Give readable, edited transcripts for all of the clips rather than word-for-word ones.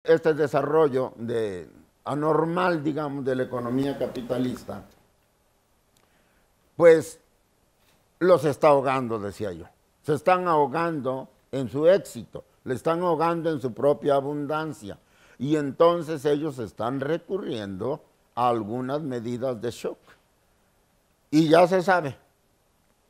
este desarrollo anormal, digamos, de la economía capitalista, pues los está ahogando, decía yo. Se están ahogando en su éxito, le están ahogando en su propia abundancia. Y entonces ellos están recurriendo a algunas medidas de shock. Y ya se sabe,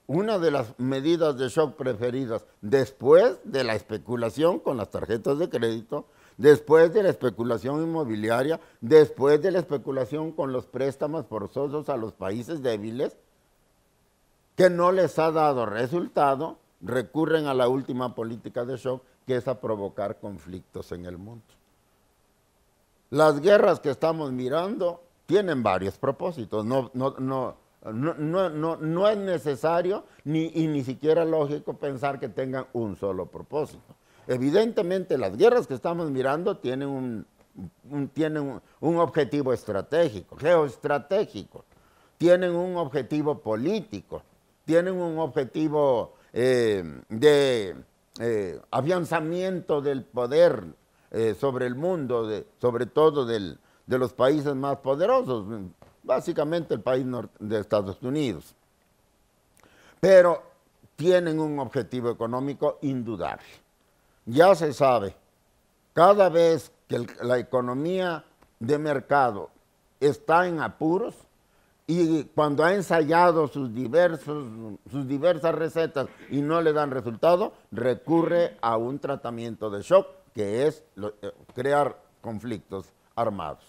una de las medidas de shock preferidas después de la especulación con las tarjetas de crédito, después de la especulación inmobiliaria, después de la especulación con los préstamos forzosos a los países débiles, que no les ha dado resultado, recurren a la última política de shock, que es a provocar conflictos en el mundo. Las guerras que estamos mirando tienen varios propósitos, no es necesario ni siquiera lógico pensar que tengan un solo propósito. Evidentemente las guerras que estamos mirando tienen un objetivo estratégico, geoestratégico, tienen un objetivo político, tienen un objetivo de afianzamiento del poder sobre el mundo, sobre todo de los países más poderosos, básicamente el país de Estados Unidos. Pero tienen un objetivo económico indudable. Ya se sabe, cada vez que la economía de mercado está en apuros y cuando ha ensayado sus diversas recetas y no le dan resultado, recurre a un tratamiento de shock, que es crear conflictos armados.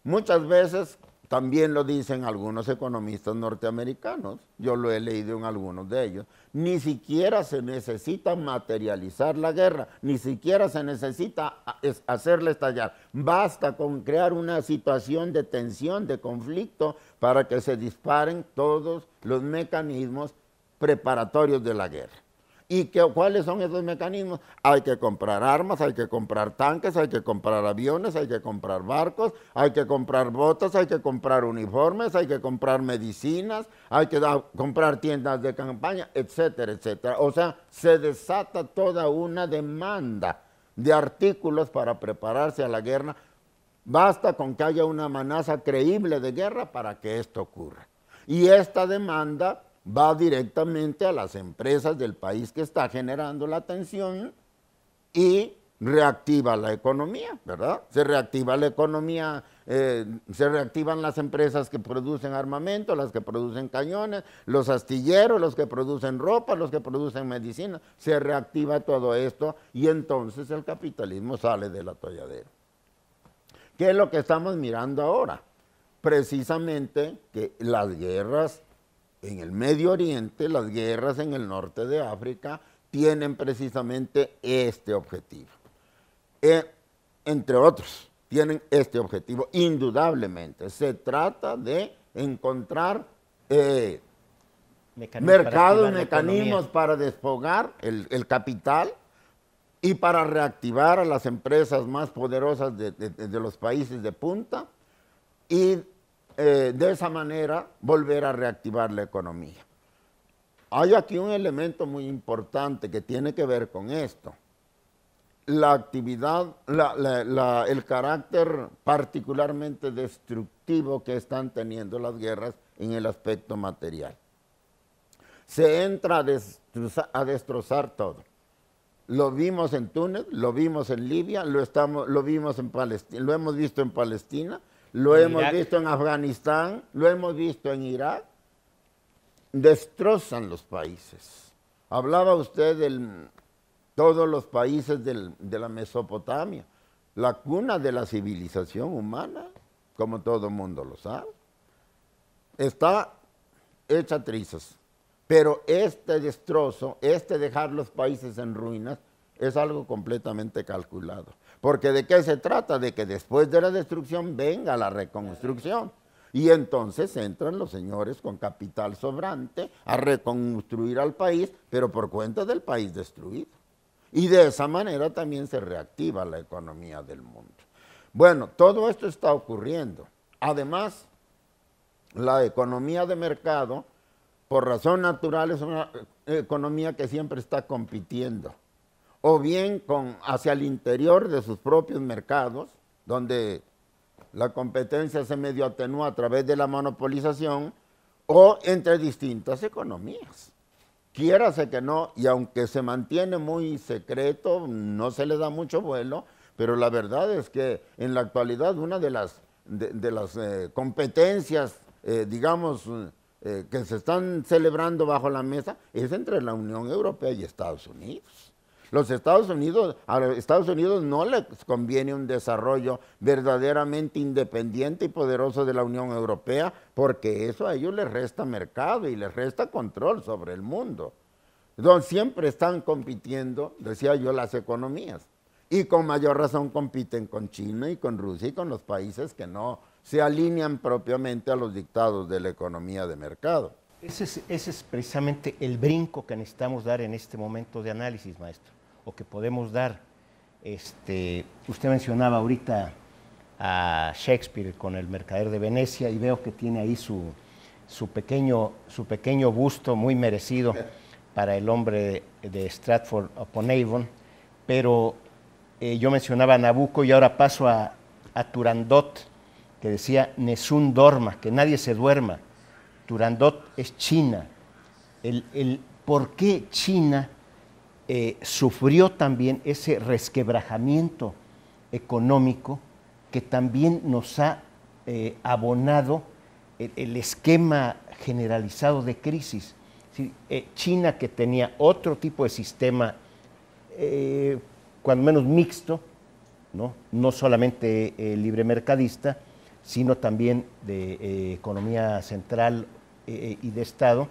Muchas veces también lo dicen algunos economistas norteamericanos, yo lo he leído en algunos de ellos, ni siquiera se necesita materializar la guerra, ni siquiera se necesita hacerla estallar, basta con crear una situación de tensión, de conflicto, para que se disparen todos los mecanismos preparatorios de la guerra. ¿Y cuáles son esos mecanismos? Hay que comprar armas, hay que comprar tanques, hay que comprar aviones, hay que comprar barcos, hay que comprar botas, hay que comprar uniformes, hay que comprar medicinas, hay que comprar tiendas de campaña, etcétera, etcétera. O sea, se desata toda una demanda de artículos para prepararse a la guerra. Basta con que haya una amenaza creíble de guerra para que esto ocurra. Y esta demanda va directamente a las empresas del país que está generando la tensión y reactiva la economía, ¿verdad? Se reactiva la economía, se reactivan las empresas que producen armamento, las que producen cañones, los astilleros, los que producen ropa, los que producen medicina. Se reactiva todo esto y entonces el capitalismo sale del atolladero. ¿Qué es lo que estamos mirando ahora? Precisamente que las guerras en el Medio Oriente, las guerras en el norte de África, tienen precisamente este objetivo. Entre otros, tienen este objetivo, indudablemente. Se trata de encontrar mercados, mecanismos para desfogar el capital y para reactivar a las empresas más poderosas de los países de punta y de esa manera volver a reactivar la economía. Hay aquí un elemento muy importante que tiene que ver con esto. La actividad, el carácter particularmente destructivo que están teniendo las guerras en el aspecto material. Se entra a destrozar todo. Lo vimos en Túnez, lo vimos en Libia, lo vimos en Palestina, lo hemos visto en Palestina, lo hemos visto en Afganistán, lo hemos visto en Irak. Destrozan los países. Hablaba usted de todos los países de la Mesopotamia, la cuna de la civilización humana, como todo el mundo lo sabe. Está hecha trizas. Pero este destrozo, dejar los países en ruinas, es algo completamente calculado. Porque ¿de qué se trata? De que después de la destrucción venga la reconstrucción. Y entonces entran los señores con capital sobrante a reconstruir al país, pero por cuenta del país destruido. Y de esa manera también se reactiva la economía del mundo. Bueno, todo esto está ocurriendo. Además, la economía de mercado, por razón natural, es una economía que siempre está compitiendo. o bien hacia el interior de sus propios mercados, donde la competencia se medio atenúa a través de la monopolización, o entre distintas economías. Quiérase que no, y aunque se mantiene muy secreto, no se le da mucho vuelo, pero la verdad es que en la actualidad una de las competencias, digamos, que se están celebrando bajo la mesa es entre la Unión Europea y Estados Unidos. A los Estados Unidos no les conviene un desarrollo verdaderamente independiente y poderoso de la Unión Europea, porque eso a ellos les resta mercado y les resta control sobre el mundo. Entonces siempre están compitiendo, decía yo, las economías. Y con mayor razón compiten con China y con Rusia y con los países que no se alinean propiamente a los dictados de la economía de mercado. Ese es precisamente el brinco que necesitamos dar en este momento de análisis, maestro, o que podemos dar. Usted mencionaba ahorita a Shakespeare con El Mercader de Venecia, y veo que tiene ahí su pequeño busto muy merecido para el hombre de Stratford upon Avon, pero yo mencionaba a Nabucco y ahora paso a Turandot, que decía Nessun dorma, que nadie se duerma. Turandot es China. ¿Por qué China sufrió también ese resquebrajamiento económico que también nos ha abonado el esquema generalizado de crisis? ¿Sí? China, que tenía otro tipo de sistema, cuando menos mixto, no solamente libre mercadista, sino también de economía central y de Estado,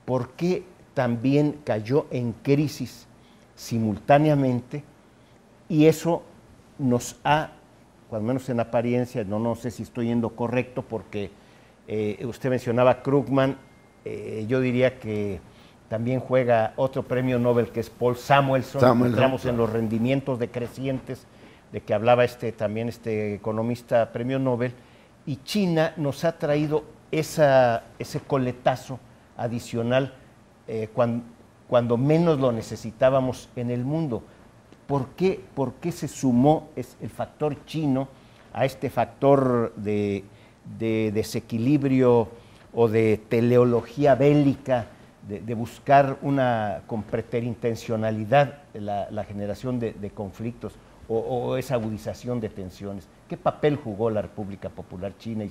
¿por qué también cayó en crisis simultáneamente? Y eso nos ha, cuando menos en apariencia, no sé si estoy yendo correcto, porque usted mencionaba a Krugman, yo diría que también juega otro premio Nobel que es Paul Samuelson. Entramos en los rendimientos decrecientes de que hablaba también este economista premio Nobel, y China nos ha traído ese coletazo adicional cuando menos lo necesitábamos en el mundo. ¿Por qué se sumó el factor chino a este factor de desequilibrio o de teleología bélica, de buscar con preterintencionalidad la generación de conflictos o esa agudización de tensiones? ¿Qué papel jugó la República Popular China y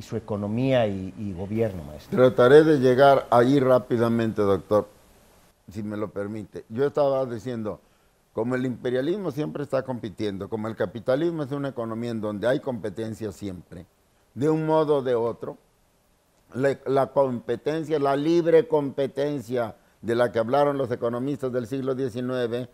su economía y gobierno, maestro? Trataré de llegar ahí rápidamente, doctor, si me lo permite. Yo estaba diciendo, como el imperialismo siempre está compitiendo, como el capitalismo es una economía en donde hay competencia siempre, de un modo o de otro, la competencia, la libre competencia de la que hablaron los economistas del siglo XIX,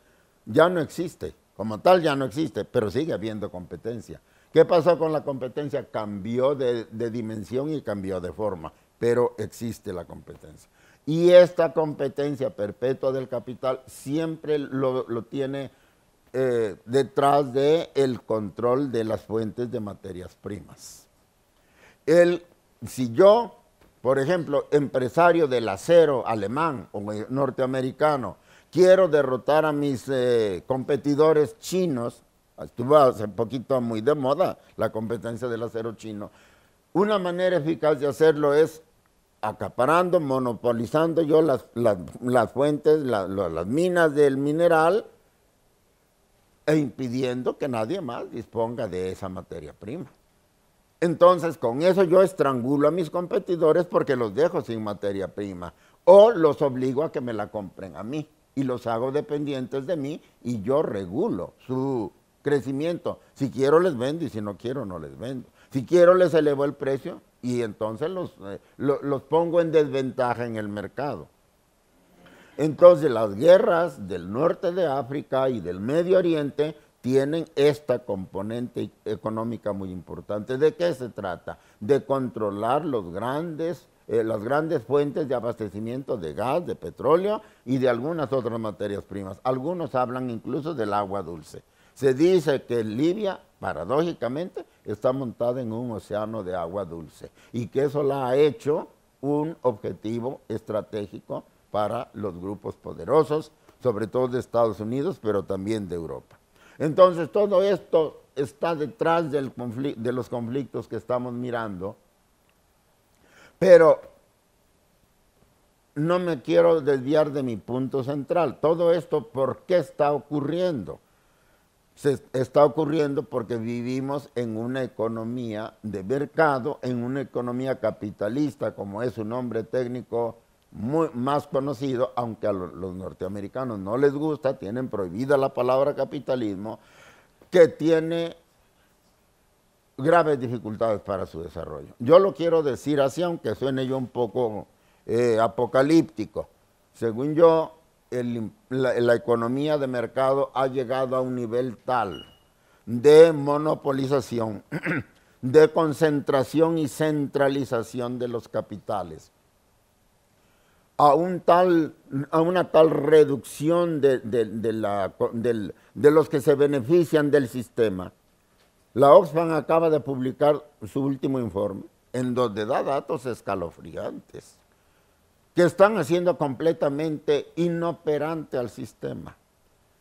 ya no existe. Como tal ya no existe, pero sigue habiendo competencia. ¿Qué pasó con la competencia? Cambió de dimensión y cambió de forma, pero existe la competencia. Y esta competencia perpetua del capital siempre lo tiene detrás del control de las fuentes de materias primas. Si yo, por ejemplo, empresario del acero alemán o norteamericano, quiero derrotar a mis competidores chinos, estuvo hace poquito muy de moda la competencia del acero chino, una manera eficaz de hacerlo es acaparando, monopolizando yo las fuentes, las minas del mineral e impidiendo que nadie más disponga de esa materia prima. Entonces, con eso yo estrangulo a mis competidores porque los dejo sin materia prima o los obligo a que me la compren a mí y los hago dependientes de mí y yo regulo su crecimiento. Si quiero les vendo y si no quiero no les vendo. Si quiero les elevo el precio y entonces los pongo en desventaja en el mercado. Entonces las guerras del norte de África y del Medio Oriente tienen esta componente económica muy importante. ¿De qué se trata? De controlar las grandes fuentes de abastecimiento de gas, de petróleo y de algunas otras materias primas. Algunos hablan incluso del agua dulce. Se dice que Libia, paradójicamente, está montada en un océano de agua dulce y que eso la ha hecho un objetivo estratégico para los grupos poderosos, sobre todo de Estados Unidos, pero también de Europa. Entonces, todo esto está detrás de los conflictos que estamos mirando, pero no me quiero desviar de mi punto central. Todo esto, ¿por qué está ocurriendo? Está ocurriendo porque vivimos en una economía de mercado, en una economía capitalista, como es su nombre técnico más conocido, aunque a los norteamericanos no les gusta, tienen prohibida la palabra capitalismo, que tiene graves dificultades para su desarrollo. Yo lo quiero decir así, aunque suene yo un poco apocalíptico. Según yo, la economía de mercado ha llegado a un nivel tal de monopolización, de concentración y centralización de los capitales, a una tal reducción de los que se benefician del sistema. La Oxfam acaba de publicar su último informe, en donde da datos escalofriantes, que están haciendo completamente inoperante al sistema,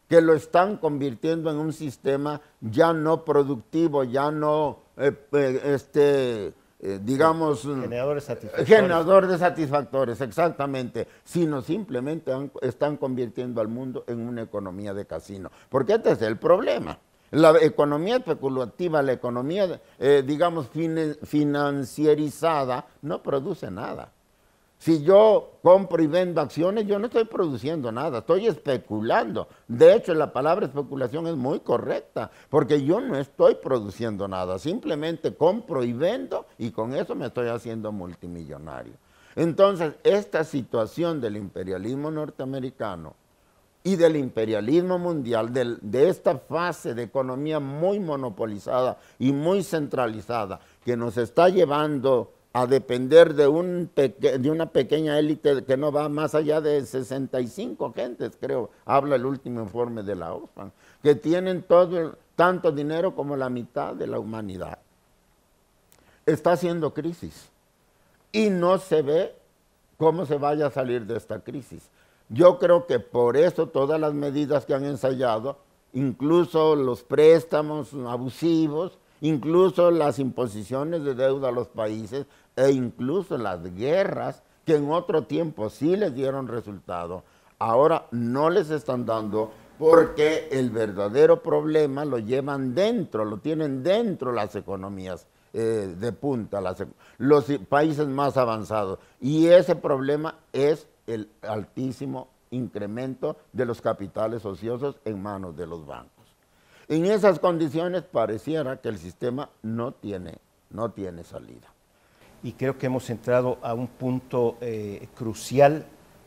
que lo están convirtiendo en un sistema ya no productivo, ya no, digamos... Generadores satisfactores. Generadores satisfactores, exactamente, sino simplemente están convirtiendo al mundo en una economía de casino. Porque este es el problema. La economía especulativa, la economía, digamos, financierizada, no produce nada. Si yo compro y vendo acciones, yo no estoy produciendo nada, estoy especulando. De hecho, la palabra especulación es muy correcta, porque yo no estoy produciendo nada, simplemente compro y vendo y con eso me estoy haciendo multimillonario. Entonces, esta situación del imperialismo norteamericano y del imperialismo mundial, de esta fase de economía muy monopolizada y muy centralizada, que nos está llevando a depender de una pequeña élite que no va más allá de 65 gentes, creo, habla el último informe de la Oxfam, que tienen tanto dinero como la mitad de la humanidad. Está haciendo crisis y no se ve cómo se vaya a salir de esta crisis. Yo creo que por eso todas las medidas que han ensayado, incluso los préstamos abusivos, incluso las imposiciones de deuda a los países e incluso las guerras que en otro tiempo sí les dieron resultado, ahora no les están dando porque el verdadero problema lo llevan dentro, lo tienen dentro las economías de punta, los países más avanzados. Y ese problema es el altísimo incremento de los capitales ociosos en manos de los bancos. En esas condiciones pareciera que el sistema no tiene salida. Y creo que hemos entrado a un punto crucial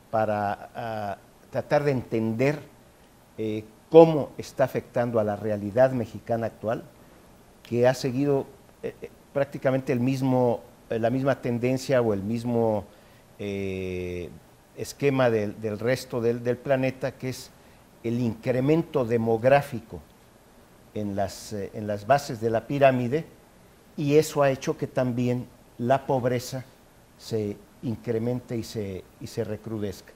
para tratar de entender cómo está afectando a la realidad mexicana actual, que ha seguido prácticamente la misma tendencia o el mismo esquema del resto del planeta, que es el incremento demográfico en las bases de la pirámide, y eso ha hecho que también la pobreza se incremente y se recrudezca.